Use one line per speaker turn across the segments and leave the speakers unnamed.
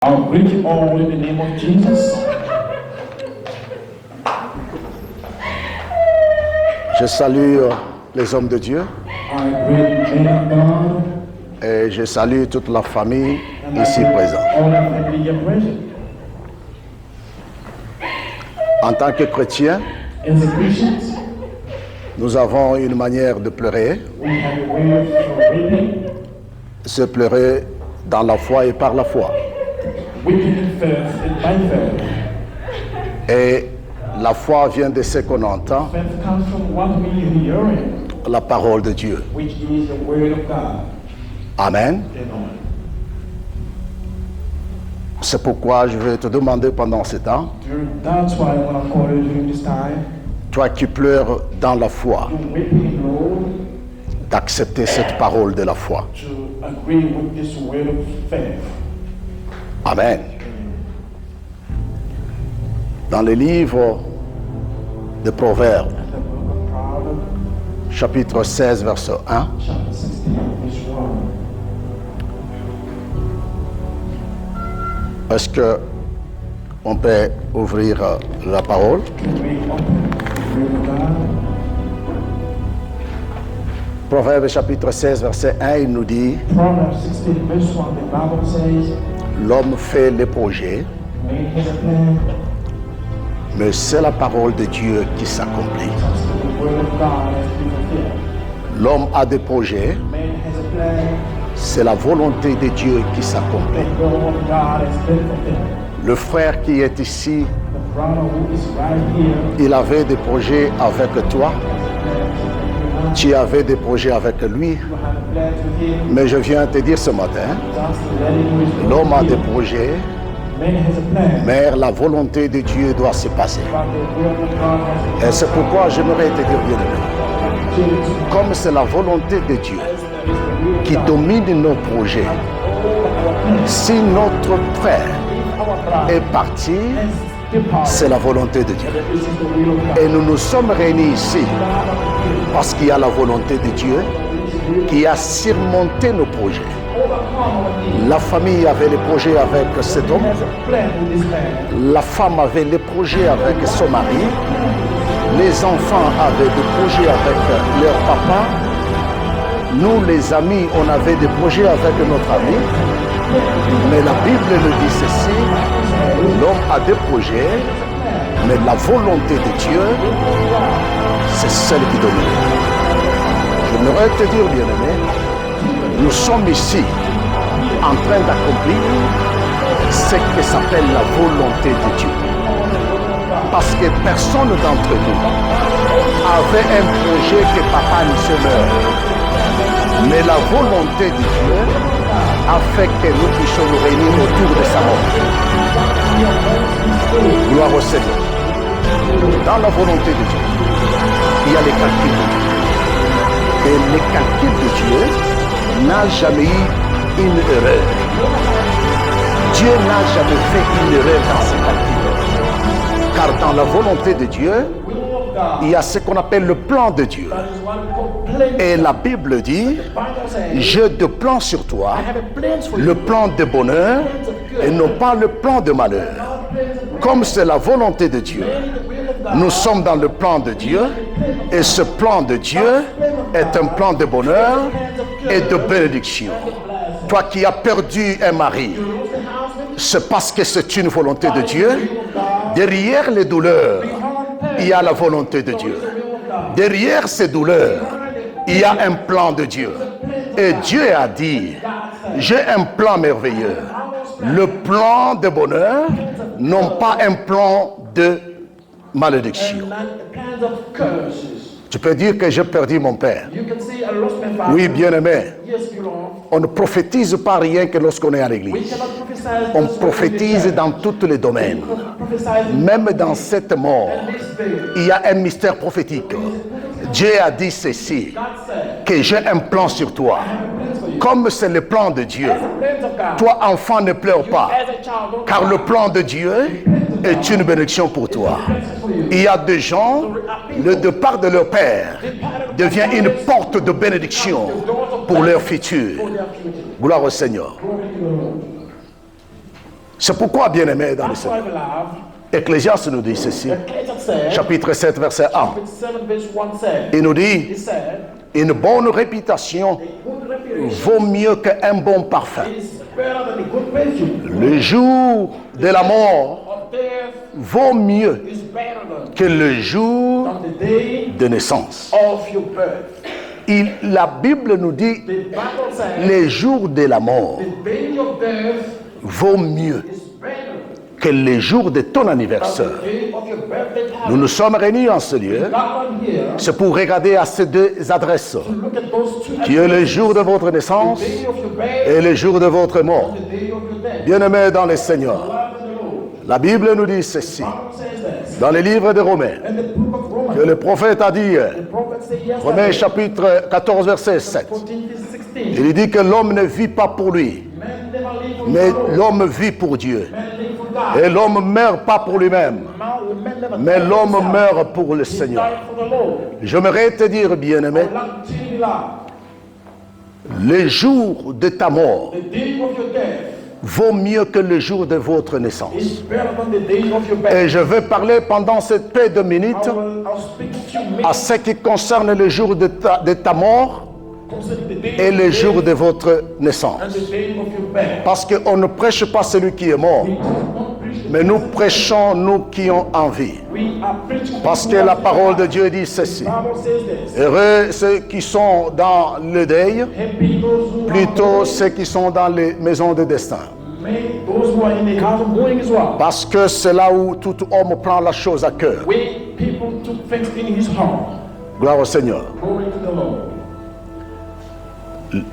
I'll greet you all in the name of Jesus.
Je salue les hommes de Dieu
I greet men of God
et je salue toute la famille
and
ici présente.
all the family here present.
En tant que chrétiens,
As a Christians,
nous avons une manière de pleurer,
we have a way of weeping.
se pleurer dans la foi et par la foi.
Weeping in faith and by faith.
Et la foi vient de ce qu'on entend,
Faith comes from what we hear,
la parole de Dieu.
which is the word of God.
Amen.
Amen.
C'est pourquoi je vais te demander pendant ce temps,
That's why I want to call you during this time,
toi qui pleures dans la foi,
to weeping in Lord,
d'accepter cette parole de la foi.
to agree with this word of faith.
Amen. Dans le livre de Proverbes,
The book of Proverbs,
chapitre 16, verset 1,
chapter 16, verse 1.
est-ce que on peut ouvrir la parole?
Can we open the word of God?
Proverbes chapitre 16, verset 1, il nous dit,
Proverbs 16, verse 1, the Bible says,
l'homme fait les projets,
man has a plan,
mais c'est la parole de Dieu qui s'accomplit.
the word of God has been fulfilled.
L'homme a des projets,
Man has a plan,
c'est la volonté de Dieu qui
the
s'accomplit.
will of God has been fulfilled.
Le frère qui est ici,
The brother who is right here
il avait des projets avec toi, tu avais des projets avec lui,
you have a plan with him,
mais je viens te dire ce matin,
just let him
l'homme a des projets,
Man has a plan,
mais la volonté de Dieu doit se passer.
but the will of God has
Et c'est pourquoi j'aimerais te dire bien aimé,
been fulfilled.
comme c'est la volonté de Dieu qui domine nos projets, si notre frère est parti, c'est la volonté de Dieu.
This is the will of God.
Et nous nous sommes réunis ici parce qu'il y a la volonté de Dieu qui a surmonté nos projets. La famille avait les projets avec cet homme,
Has a plan with this man.
la femme avait les projets avec son mari, les enfants avaient des projets avec leur papa, nous les amis, on avait des projets avec notre ami, mais la Bible nous dit ceci, l'homme a des projets, mais la volonté de Dieu, c'est celle qui domine. J'aimerais te dire, bien-aimé, nous sommes ici en train d'accomplir ce qui s'appelle la volonté de Dieu. Parce que personne d'entre nous avait un projet que papa ne se meure. Mais la volonté de Dieu a fait que nous puissions nous réunir autour de sa mort. Gloire au Seigneur. Dans la volonté de Dieu, il y a les calculs de Dieu. Et les calculs de Dieu n'a jamais eu une erreur. Dieu n'a jamais fait une erreur dans ses calculs. Car dans la volonté de Dieu, il y a ce qu'on appelle le plan de Dieu.
That is what we call plan.
Et la Bible dit,
The Bible says,
j'ai de plans sur toi,
I have a plan for
le
you.
plan de bonheur et non pas le plan de malheur. Comme c'est la volonté de Dieu, nous sommes dans le plan de Dieu et ce plan de Dieu est un plan de bonheur et de bénédiction. Toi qui as perdu un mari, c'est parce que c'est une volonté de Dieu. Derrière les douleurs, il y a la volonté de Dieu. Derrière ces douleurs, il y a un plan de Dieu. Et Dieu a dit, j'ai un plan merveilleux. Le plan de bonheur, non pas un plan de malédiction.
And not the plans of curses.
Tu peux dire que j'ai perdu mon père.
You can say I lost my father.
Oui, bien-aimé.
Yes, you know.
On ne prophétise pas rien que lorsqu'on est à
We
l'église.
cannot prophesy.
On
just when we
prophétise
die.
dans tous les domaines.
Prophesy
Même dans cette mort,
this day.
il y a un mystère prophétique. Dieu a dit ceci,
God said,
que j'ai un plan sur toi. Comme c'est le plan de Dieu,
plans of God.
toi enfant ne pleure pas,
As a child, don't
car le plan de Dieu est une bénédiction pour toi. Il y a des gens, le départ de leur père devient une porte de bénédiction pour leur futur. Gloire au Seigneur. C'est pourquoi, bien-aimés dans le
That's why,
Seigneur,
beloved,
Ecclésiaste nous dit ceci,
Ecclesiastes said,
chapitre 7, verset 1.
chapter 7, verse 1 said,
Il nous
he
dit,
said,
une bonne réputation
a good reputation
vaut mieux qu'un bon parfum.
is better than a good perfume.
Le jour de la mort
Of death
vaut mieux
is better than
que le jour
the day
de naissance.
of your birth.
La Bible nous dit,
The Bible says,
les jours de la mort
the day of death
vaut mieux
is better
que les jours de ton
than
anniversaire.
the day of your birthday
Nous
party.
nous sommes réunis en ce lieu,
That one here,
c'est pour regarder à ces deux adresses,
look at those two
qui est le jour de votre naissance
the day of your birth
et le jour de votre mort.
and the day of your death.
Bien-aimés dans le Seigneur,
Love in the Lord.
la Bible nous dit ceci,
The Bible says this.
dans les livres de Romains,
And the book of Romans,
que le prophète a dit,
the prophet said
Romains
yesterday,
chapitre 14, verset 7,
14, 16,
il dit que l'homme ne vit pas pour lui,
man never live for
mais
the Lord.
l'homme vit pour Dieu.
Man live for God.
Et l'homme meurt pas pour lui-même,
Man never
mais
die for
l'homme
himself.
meurt pour le
He
Seigneur.
died for the Lord.
J'aimerais te dire, bien-aimé,
I would like to tell you that
le jour de ta mort
the day of your death
vaut mieux que le jour de votre naissance.
is better than the day of your birth.
Et je vais parler pendant cette paix de minutes
I'll speak to you
à ce qui concerne le jour de ta mort
concerning the day
et
of
le
your
jour
death
de votre
and
naissance.
the day of your birth.
Parce qu'on ne prêche pas celui qui est mort,
We do not preach the
mais nous prêchons nous qui ont envie.
We are preaching
Parce que
people
la
who
parole de
are
Dieu dit ceci.
alive. The Bible says this.
Heureux ceux qui sont dans le deuil,
Happy those who
plutôt
are
ceux qui sont dans les maisons de destin.
may those who are in the house of mourning as well.
Parce que c'est là où tout homme prend la chose à cœur.
We people took things in his heart.
Gloire au Seigneur.
Glory to the Lord.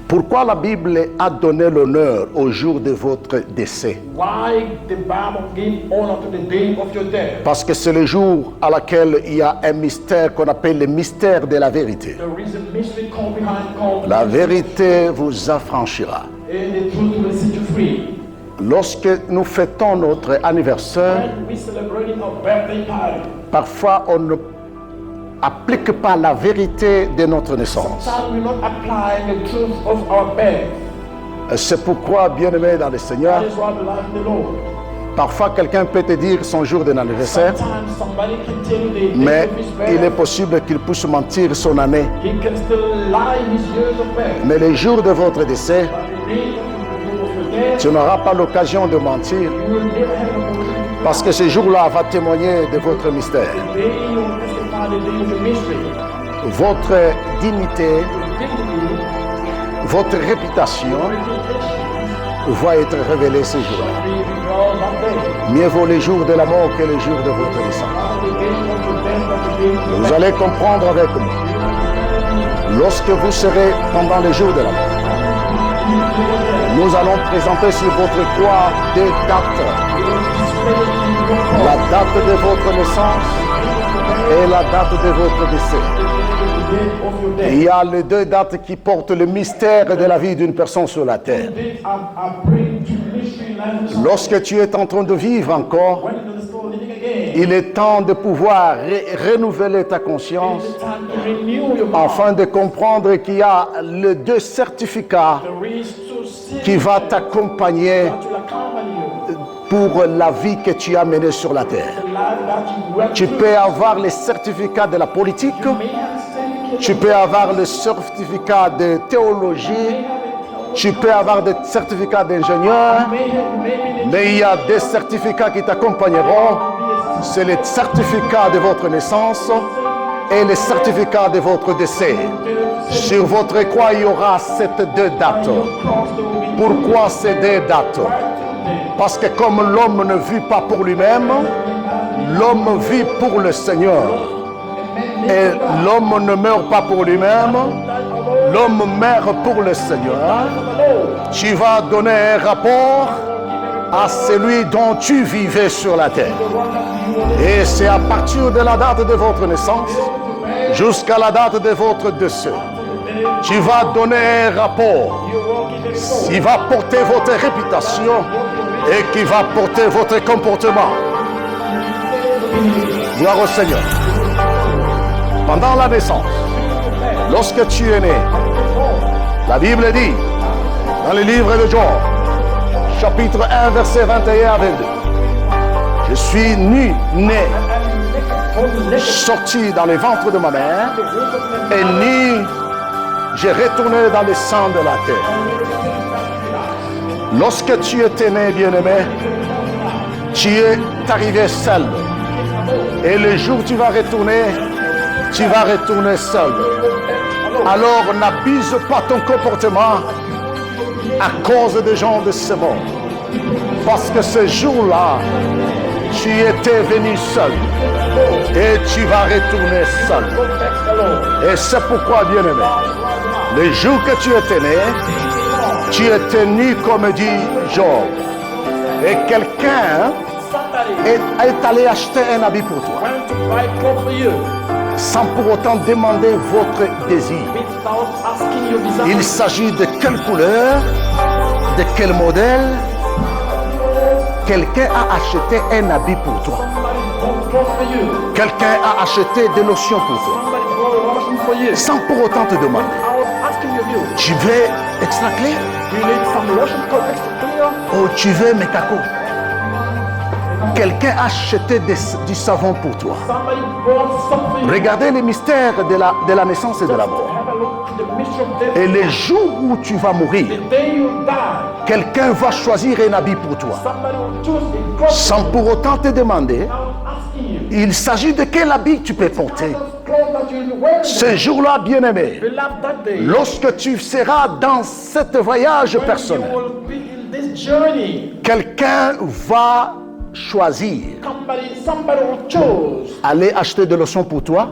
Pourquoi la Bible a donné l'honneur au jour de votre décès?
Why the Bible gave honor to the day of your death?
Parce que c'est le jour à laquelle il y a un mystère qu'on appelle le mystère de la vérité.
There is a mystery called behind called
La vérité vous affranchira.
and the truth will set you free.
Lorsque nous fêtons notre anniversaire,
When we celebrating our birthday party,
parfois on ne applique pas la vérité de notre naissance.
sometimes we not apply the truth of our birth.
C'est pourquoi, bien-aimé dans le Seigneur,
That is why we love the Lord.
parfois quelqu'un peut te dire son jour d'anniversaire,
Sometimes somebody can tell you the
mais
day of his birth.
il est possible qu'il puisse mentir son année.
He can still lie his years of birth.
Mais le jour de votre décès,
But the day of your death,
tu n'auras pas l'occasion de mentir,
you will never have an opportunity.
parce que ce jour-là va témoigner de votre mystère.
The day you will testify the day of your mystery.
Votre dignité,
Your dignity,
votre réputation
your reputation
va être révélée ce jour.
shall be revealed that day.
Mieux vaut les jours de la mort que les jours de votre naissance.
The day of your death than the day of your
Vous allez comprendre avec moi. Lorsque vous serez pendant les jours de la mort, nous allons présenter sur votre croix des dates. La date de votre naissance et la date de votre décès. Il y a les deux dates qui portent le mystère de la vie d'une personne sur la terre. Lorsque tu es en train de vivre encore, il est temps de pouvoir renouveler ta conscience afin de comprendre qu'il y a les deux certificats qui vont t'accompagner pour la vie que tu as menée sur la terre. Tu peux avoir les certificats de la politique, tu peux avoir le certificat de théologie, tu peux avoir des certificats d'ingénieur, mais il y a des certificats qui t'accompagneront. C'est le certificat de votre naissance et le certificat de votre décès. Sur votre croix, il y aura ces deux dates. Pourquoi ces deux dates? Parce que comme l'homme ne vit pas pour lui-même, l'homme vit pour le Seigneur. Et l'homme ne meurt pas pour lui-même, l'homme meurt pour le Seigneur. Tu vas donner un rapport à celui dont tu vivais sur la terre. Et c'est à partir de la date de votre naissance jusqu'à la date de votre décès. Tu vas donner un rapport qui va porter votre réputation et qui va porter votre comportement. Gloire au Seigneur. Pendant la naissance, lorsque tu es né, la Bible dit, dans le livre de Job, chapitre 1, verset 21 à 22. Je suis né, sorti dans les ventres de ma mère, et ni j'ai retourné dans les sangs de la terre. Lorsque tu étais né, bien-aimé, tu es arrivé seul. Et le jour où tu vas retourner seul. Alors n'abuse pas ton comportement à cause des gens de ce monde. Parce que ce jour-là, tu étais venu seul. Et tu vas retourner seul. Et c'est pourquoi, bien-aimé, le jour que tu étais né, tu étais nu comme dit Job. Et quelqu'un est allé acheter un habit pour toi. Sans pour autant demander votre désir. Il s'agit de quelle couleur, de quel modèle. Quelqu'un a acheté un habit pour toi. Quelqu'un a acheté des lotions pour toi. Sans pour autant te demander. Tu veux extra clair? Ou tu veux mécaco? Quelqu'un a acheté du savon pour toi. Regardez les mystères de la naissance et de la mort. Et le jour où tu vas mourir, quelqu'un va choisir un habit pour toi. Sans pour autant te demander, il s'agit de quel habit tu peux porter. Ce jour-là, bien-aimé, lorsque tu seras dans ce voyage personnel, quelqu'un va choisir aller acheter de lotion pour toi.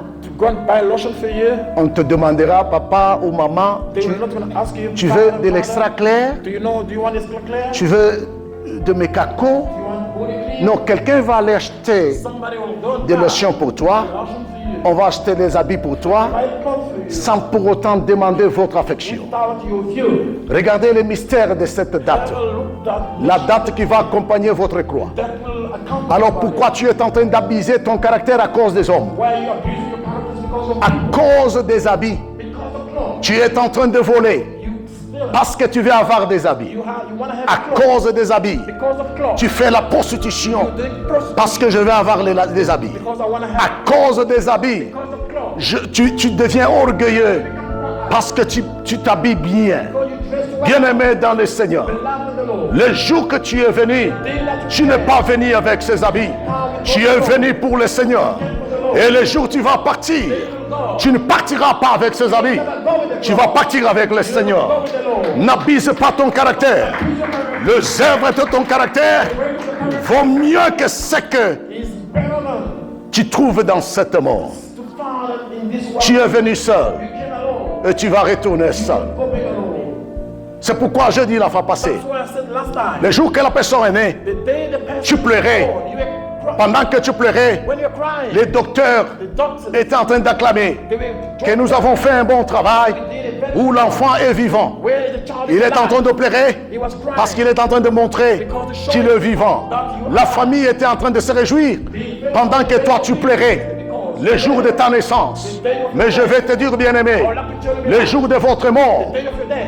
On te demandera, papa ou maman, tu veux de l'extra clair? Tu veux de mécaco? Non, quelqu'un va aller acheter des lotions pour toi. On va acheter des habits pour toi sans pour autant demander votre affection. Regardez le mystère de cette date. La date qui va accompagner votre croix. Alors pourquoi tu es en train d'abuser ton caractère à cause des hommes? À cause des habits. Tu es en train de voler parce que tu veux avoir des habits. À cause des habits. Tu fais la prostitution parce que je veux avoir des habits. À cause des habits. Tu deviens orgueilleux parce que tu t'habilles bien. Bien-aimé dans le Seigneur, le jour que tu es venu, tu n'es pas venu avec ces habits. Tu es venu pour le Seigneur. Et le jour où tu vas partir, tu ne partiras pas avec ces habits. Tu vas partir avec le Seigneur. N'abuse pas ton caractère. Les œuvres de ton caractère vont mieux que ce que tu trouves dans cette mort. Tu es venu seul et tu vas retourner seul. C'est pourquoi je dis la fois passée, le jour que la personne est née, tu pleurais. Pendant que tu pleurais, les docteurs étaient en train d'acclamer que nous avons fait un bon travail, où l'enfant est vivant. Il est en train de pleurer parce qu'il est en train de montrer qu'il est vivant. La famille était en train de se réjouir pendant que toi tu pleurais le jour de ta naissance. Mais je vais te dire, bien-aimé, le jour de votre mort,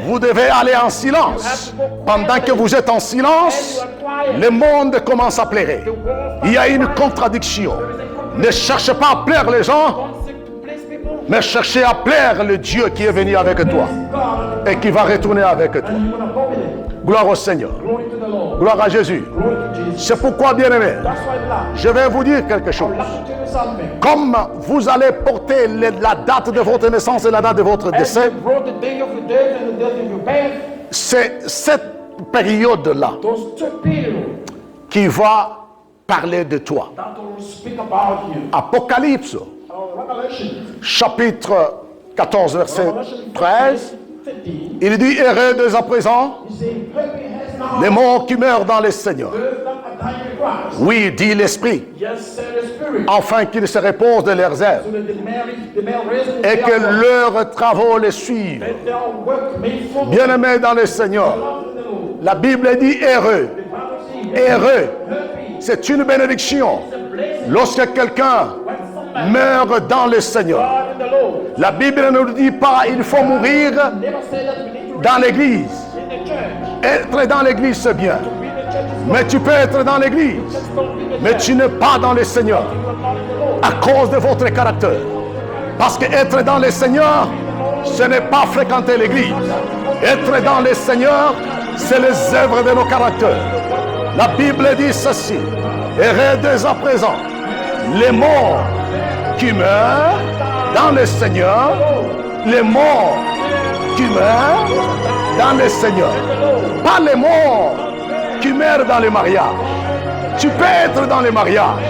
vous devez aller en silence. Pendant que vous êtes en silence, le monde commence à pleurer. Il y a une contradiction. Ne cherchez pas à plaire les gens, mais cherchez à plaire le Dieu qui est venu avec toi et qui va retourner avec toi. Gloire au Seigneur. Gloire à Jésus. C'est pourquoi, bien-aimé, je vais vous dire quelque chose. Comme vous allez porter la date de votre naissance et la date de votre décès, c'est cette période-là qui va parler de toi. Apocalypse, chapitre 14, verset 13, il dit, heureux dès à présent les morts qui meurent dans le Seigneur. Oui, dit l'Esprit, afin qu'ils se reposent de leurs œuvres et que leurs travaux les suivent. Bien-aimés dans le Seigneur, la Bible dit heureux. Heureux, c'est une bénédiction lorsque quelqu'un meurt dans le Seigneur. La Bible ne nous dit pas il faut mourir dans l'église. Être dans l'église, c'est bien. Mais tu peux être dans l'église, mais tu n'es pas dans le Seigneur à cause de votre caractère. Parce que être dans le Seigneur, ce n'est pas fréquenter l'église. Être dans le Seigneur, c'est les œuvres de nos caractères. La Bible dit ceci: et dès à présent, les morts qui meurent dans le Seigneur, les morts qui meurent dans le Seigneur, pas les morts qui meurent dans le mariage. Tu peux être dans le mariage,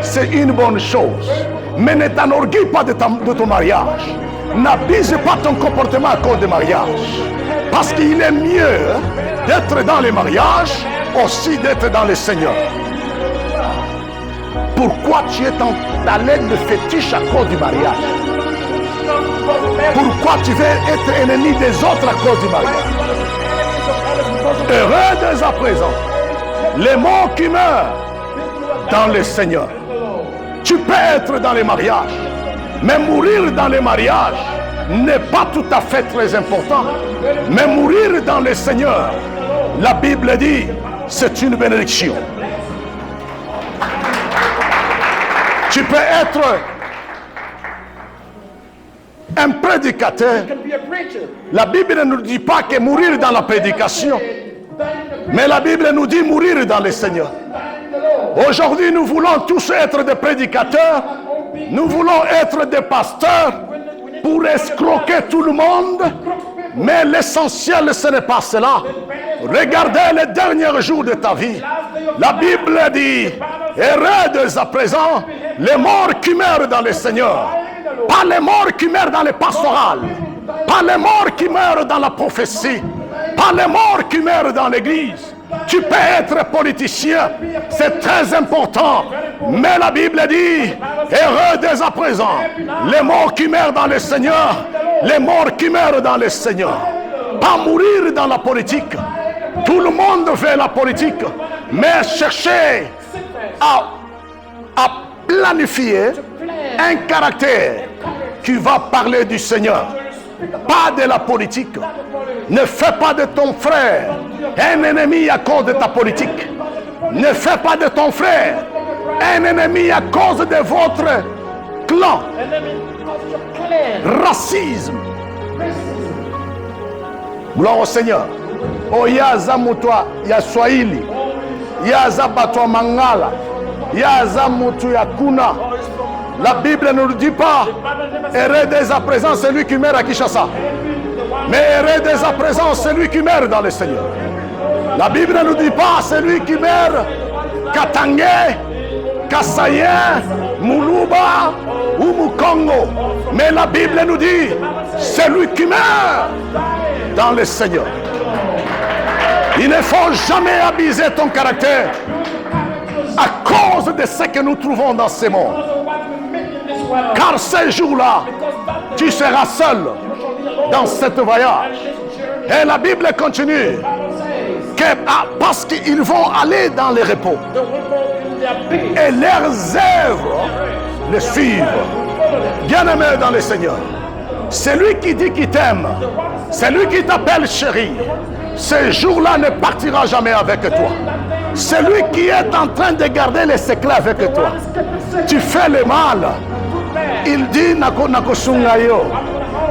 c'est une bonne chose, mais ne t'enorgueille pas de ton mariage. N'abuse pas ton comportement à cause du mariage, parce qu'il est mieux d'être dans le mariage aussi d'être dans le Seigneur. Pourquoi tu es dans ta lettre de fétiche à cause du mariage? Pourquoi tu veux être ennemi des autres à cause du mariage? Heureux dès à présent les morts qui meurent dans le Seigneur. Tu peux être dans les mariages, mais mourir dans les mariages n'est pas tout à fait très important. Mais mourir dans le Seigneur, la Bible dit, c'est une bénédiction. Tu peux être un prédicateur. La Bible ne nous dit pas que mourir dans la prédication, mais la Bible nous dit mourir dans le Seigneur. Aujourd'hui, nous voulons tous être des prédicateurs, nous voulons être des pasteurs pour escroquer tout le monde, mais l'essentiel, ce n'est pas cela. Regardez les derniers jours de ta vie. La Bible dit, heureux dès à présent les morts qui meurent dans le Seigneur. Pas les morts qui meurent dans les pastorales, pas les morts qui meurent dans la prophétie, pas les morts qui meurent dans l'église. Tu peux être politicien, c'est très important, mais la Bible dit, heureux dès à présent les morts qui meurent dans le Seigneur, les morts qui meurent dans le Seigneur. Pas mourir dans la politique. Tout le monde fait la politique, mais chercher à planifier un caractère qui va parler du Seigneur, pas de la politique. Ne fais pas de ton frère un ennemi à cause de ta politique. Ne fais pas de ton frère un ennemi à cause de votre clan. Racisme. Gloire au Seigneur. Oyaza mutwa ya Swahili, yaza batwa Mangala, yaza mutu ya Kuna. La Bible ne nous dit pas, heureux dès à présent celui qui meurt à Kinshasa, mais heureux dès à présent celui qui meurt dans le Seigneur. La Bible ne nous dit pas celui qui meurt Katangé, Kassayen, Muluba ou Mukongo, mais la Bible nous dit celui qui meurt dans le Seigneur. Il ne faut jamais abuser ton caractère à cause de ce que nous trouvons dans ce monde. Car ces jours-là, tu seras seul dans cette voyage. Et la Bible continue parce qu'ils vont aller dans le repos. Et leurs œuvres les suivent. Bien-aimé dans le Seigneur, c'est lui qui dit qu'il t'aime, c'est lui qui t'appelle chéri. Ce jour-là ne partira jamais avec toi. C'est lui qui est en train de garder les secrets avec toi. Tu fais le mal, il dit nako sungayo.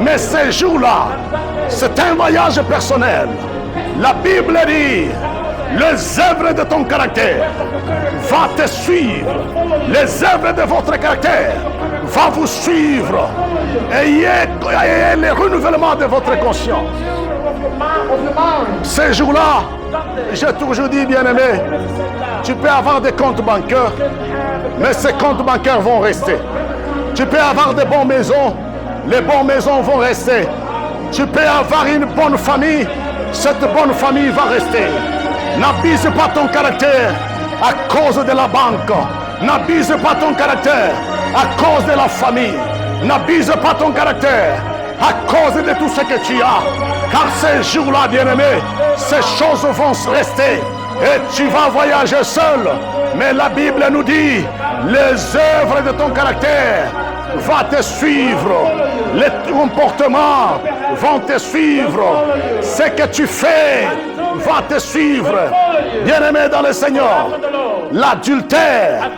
Mais ce jour-là, c'est un voyage personnel. La Bible dit, les œuvres de ton caractère vont te suivre. Les œuvres de votre caractère vont vous suivre. Ayez le renouvellement de votre conscience. Ces jours-là, j'ai toujours dit, bien-aimé, tu peux avoir des comptes bancaires, mais ces comptes bancaires vont rester. Tu peux avoir de bonnes maisons, les bonnes maisons vont rester. Tu peux avoir une bonne famille, cette bonne famille va rester. N'abuse pas ton caractère à cause de la banque. N'abuse pas ton caractère à cause de la famille. N'abuse pas ton caractère à cause de tout ce que tu as. Car ces jours-là, bien-aimé, ces choses vont rester. Et tu vas voyager seul. Mais la Bible nous dit, les œuvres de ton caractère vont te suivre. Les comportements vont te suivre. Ce que tu fais va te suivre. Bien-aimé dans le Seigneur, l'adultère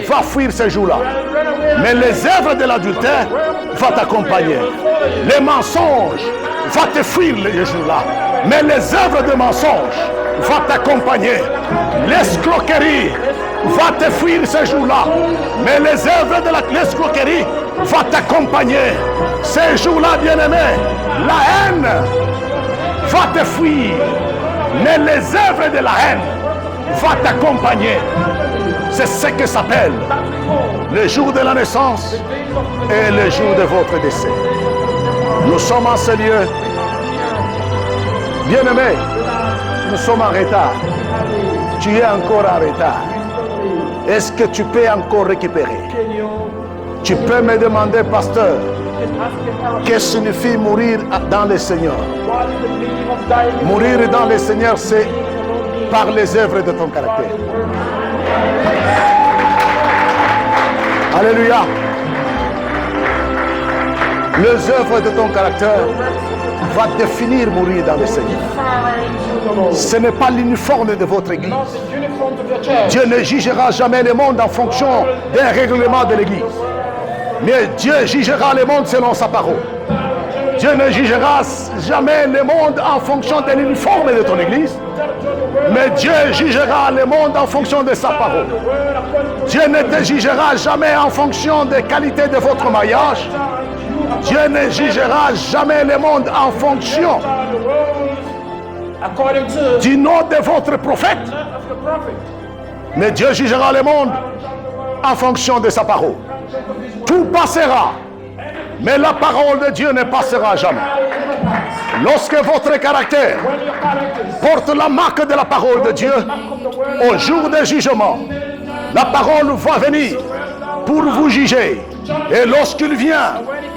va fuir ces jours-là. Mais les œuvres de l'adultère vont t'accompagner. Les mensonges vont te fuir les jours-là. Mais les œuvres de mensonges vont t'accompagner. L'escroquerie va te fuir ces jours-là. Mais les œuvres de l'escroquerie vont t'accompagner. Ces jours-là, bien-aimé, la haine va te fuir. Mais les œuvres de la haine vont t'accompagner. C'est ce que s'appelle le jour de la naissance et le jour de votre décès. Nous sommes en ce lieu. Bien-aimé, nous sommes en retard. Tu es encore en retard. Est-ce que tu peux encore récupérer? Tu peux me demander, pasteur, qu'est-ce que signifie mourir dans le Seigneur? Mourir dans le Seigneur, c'est par les œuvres de ton caractère. Alléluia. Les œuvres de ton caractère vont définir mourir dans le Seigneur. Ce n'est pas l'uniforme de votre église. Dieu ne jugera jamais le monde en fonction d'un règlement de l'église. Mais Dieu jugera le monde selon sa parole. Dieu ne jugera jamais le monde en fonction de l'uniforme de ton église. Mais Dieu jugera le monde en fonction de sa parole. Dieu ne te jugera jamais en fonction des qualités de votre mariage. Dieu ne jugera jamais le monde en fonction du nom de votre prophète. Mais Dieu jugera le monde en fonction de sa parole. Tout passera, mais la parole de Dieu ne passera jamais. Lorsque votre caractère porte la marque de la parole de Dieu, au jour du jugement, la parole va venir pour vous juger. Et lorsqu'il vient,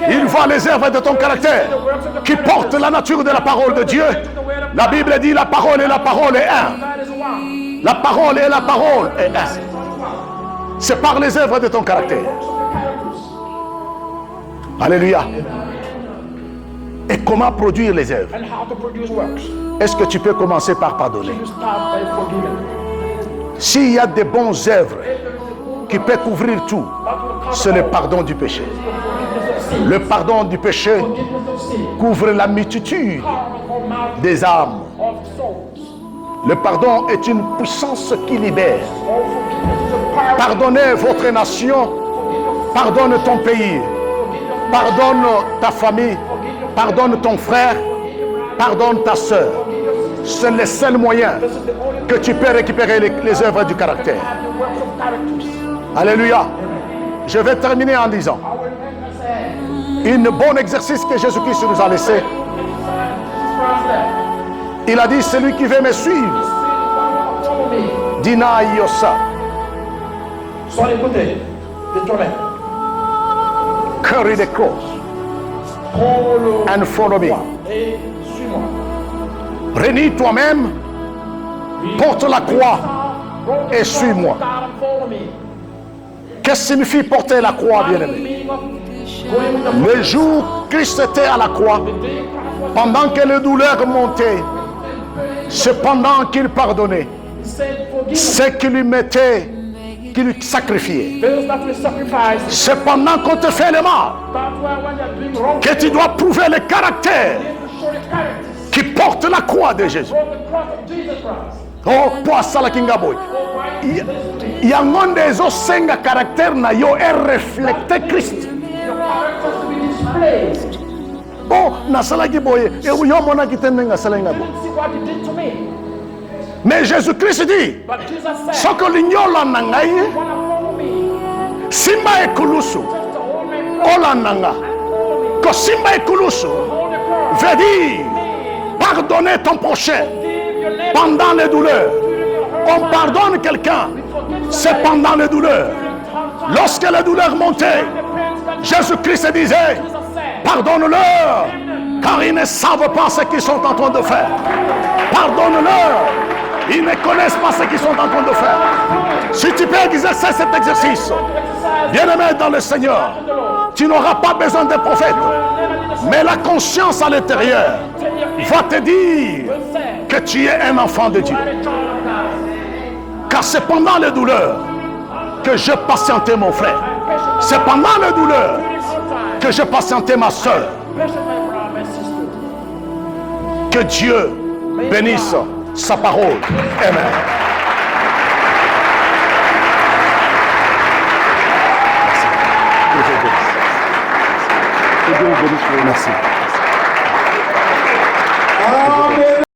il voit les œuvres de ton caractère qui portent la nature de la parole de Dieu. La Bible dit la parole et la parole est un. La parole et la parole est un. C'est par les œuvres de ton caractère. Alléluia. Et comment produire les œuvres? Est-ce que tu peux commencer par pardonner? S'il y a des bonnes œuvres qui peuvent couvrir tout, c'est le pardon du péché. Le pardon du péché couvre la multitude des âmes. Le pardon est une puissance qui libère. Pardonnez votre nation, pardonne ton pays, pardonne ta famille, pardonne ton frère, pardonne ta soeur. C'est le seul moyen que tu peux récupérer les œuvres du caractère. Alléluia. Je vais terminer en disant un bon exercice que Jésus-Christ nous a laissé. Il a dit, celui qui veut me suivre, dina yosa.
Sois à l'écoute de toi-même.
Carry the cross and follow me.
Et suis-moi.
Renie toi-même, porte la croix et suis-moi. Qu'est-ce que signifie porter la croix, bien-aimé? Le jour où Christ était à la croix, pendant que les douleurs montaient, c'est pendant qu'il pardonnait, c'est qu'il lui mettait, qu'il lui sacrifiait. C'est pendant qu'on te fait le mal que tu dois prouver le caractère qui porte la croix de Jésus. Oh, pour ça la kinga boy. Il y a un monde des osenga caractère na yo est reflété Christ. Oh, na sala ki boy, et yo mona ki tenenga salenga boy. Mais Jésus-Christ dit, ce que l'ignola nangai, simba e kulusu, ola nanga, que simba e kulusu veut dire pardonner ton prochain pendant les douleurs. On pardonne quelqu'un, c'est pendant les douleurs. Lorsque les douleurs montaient, Jésus-Christ disait, pardonne-leur, car ils ne savent pas ce qu'ils sont en train de faire. Pardonne-leur, ils ne connaissent pas ce qu'ils sont en train de faire. Si tu peux exercer cet exercice, bien-aimé dans le Seigneur, tu n'auras pas besoin de prophète, mais la conscience à l'intérieur va te dire que tu es un enfant de Dieu. Car c'est pendant les douleurs que je patientais mon frère. C'est pendant les douleurs que je patientais ma soeur. Que Dieu bénisse sa parole. Amen. Merci.